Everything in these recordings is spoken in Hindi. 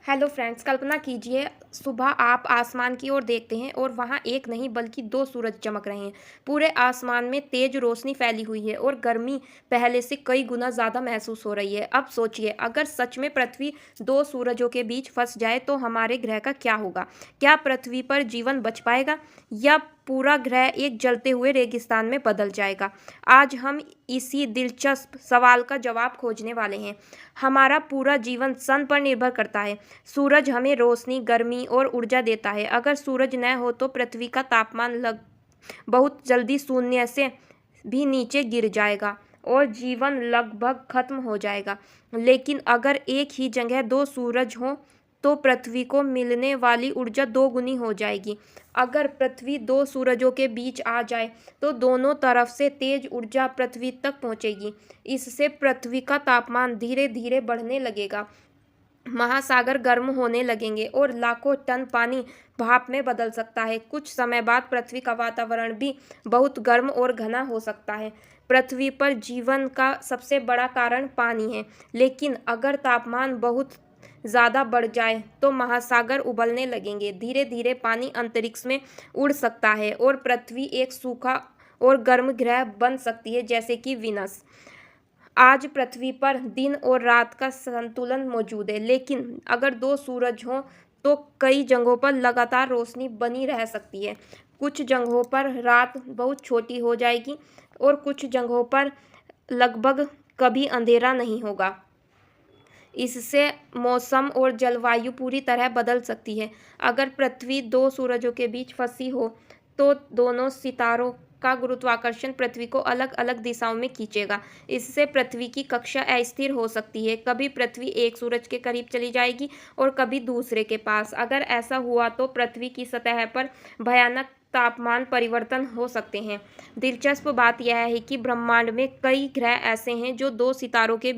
हेलो फ्रेंड्स, कल्पना कीजिए सुबह आप आसमान की ओर देखते हैं और वहाँ एक नहीं बल्कि दो सूरज चमक रहे हैं। पूरे आसमान में तेज रोशनी फैली हुई है और गर्मी पहले से कई गुना ज़्यादा महसूस हो रही है। अब सोचिए, अगर सच में पृथ्वी दो सूरजों के बीच फंस जाए तो हमारे ग्रह का क्या होगा? क्या पृथ्वी पर जीवन बच पाएगा या पूरा ग्रह एक जलते हुए रेगिस्तान में बदल जाएगा? आज हम इसी दिलचस्प सवाल का जवाब खोजने वाले हैं। हमारा पूरा जीवन सन पर निर्भर करता है। सूरज हमें रोशनी, गर्मी और ऊर्जा देता है। अगर सूरज न हो तो पृथ्वी का तापमान बहुत जल्दी शून्य से भी नीचे गिर जाएगा और जीवन लगभग खत्म हो जाएगा। लेकिन अगर एक ही जगह दो सूरज हों तो पृथ्वी को मिलने वाली ऊर्जा दोगुनी हो जाएगी। अगर पृथ्वी दो सूरजों के बीच आ जाए तो दोनों तरफ से तेज ऊर्जा पृथ्वी तक पहुंचेगी। इससे पृथ्वी का तापमान धीरे धीरे बढ़ने लगेगा, महासागर गर्म होने लगेंगे और लाखों टन पानी भाप में बदल सकता है। कुछ समय बाद पृथ्वी का वातावरण भी बहुत गर्म और घना हो सकता है। पृथ्वी पर जीवन का सबसे बड़ा कारण पानी है, लेकिन अगर तापमान बहुत ज़्यादा बढ़ जाए तो महासागर उबलने लगेंगे। धीरे धीरे पानी अंतरिक्ष में उड़ सकता है और पृथ्वी एक सूखा और गर्म ग्रह बन सकती है, जैसे कि विनस। आज पृथ्वी पर दिन और रात का संतुलन मौजूद है, लेकिन अगर दो सूरज हों तो कई जगहों पर लगातार रोशनी बनी रह सकती है। कुछ जगहों पर रात बहुत छोटी हो जाएगी और कुछ जगहों पर लगभग कभी अंधेरा नहीं होगा। इससे मौसम और जलवायु पूरी तरह बदल सकती है। अगर पृथ्वी दो सूरजों के बीच फंसी हो तो दोनों सितारों का गुरुत्वाकर्षण पृथ्वी को अलग अलग दिशाओं में खींचेगा। इससे पृथ्वी की कक्षा अस्थिर हो सकती है। कभी पृथ्वी एक सूरज के करीब चली जाएगी और कभी दूसरे के पास। अगर ऐसा हुआ तो पृथ्वी की सतह पर भयानक तापमान परिवर्तन हो सकते हैं। दिलचस्प बात यह है कि ब्रह्मांड में कई ग्रह ऐसे हैं जो दो सितारों के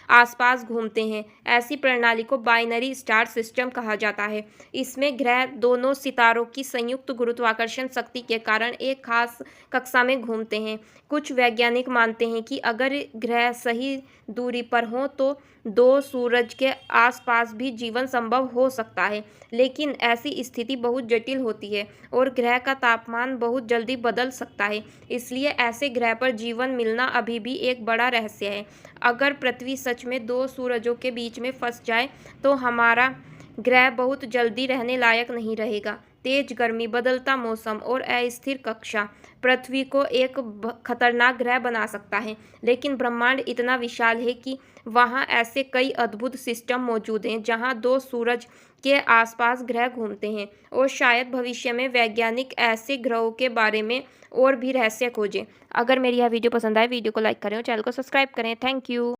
आसपास घूमते हैं। ऐसी प्रणाली को बाइनरी स्टार सिस्टम कहा जाता है। इसमें ग्रह दोनों सितारों की संयुक्त गुरुत्वाकर्षण शक्ति के कारण एक खास कक्षा में घूमते हैं। कुछ वैज्ञानिक मानते हैं कि अगर ग्रह सही दूरी पर हों तो दो सूरज के आसपास भी जीवन संभव हो सकता है, लेकिन ऐसी स्थिति बहुत जटिल होती है और ग्रह का तापमान बहुत जल्दी बदल सकता है। इसलिए ऐसे ग्रह पर जीवन मिलना अभी भी एक बड़ा रहस्य है। अगर पृथ्वी सच में दो सूरजों के बीच में फंस जाए तो हमारा ग्रह बहुत जल्दी रहने लायक नहीं रहेगा। तेज गर्मी, बदलता मौसम और अस्थिर कक्षा पृथ्वी को एक खतरनाक ग्रह बना सकता है। लेकिन ब्रह्मांड इतना विशाल है कि वहाँ ऐसे कई अद्भुत सिस्टम मौजूद हैं जहाँ दो सूरज के आसपास ग्रह घूमते हैं और शायद भविष्य में वैज्ञानिक ऐसे ग्रहों के बारे में और भी रहस्य खोजें। अगर मेरी यह वीडियो पसंद आए, वीडियो को लाइक करें और चैनल को सब्सक्राइब करें। Thank you.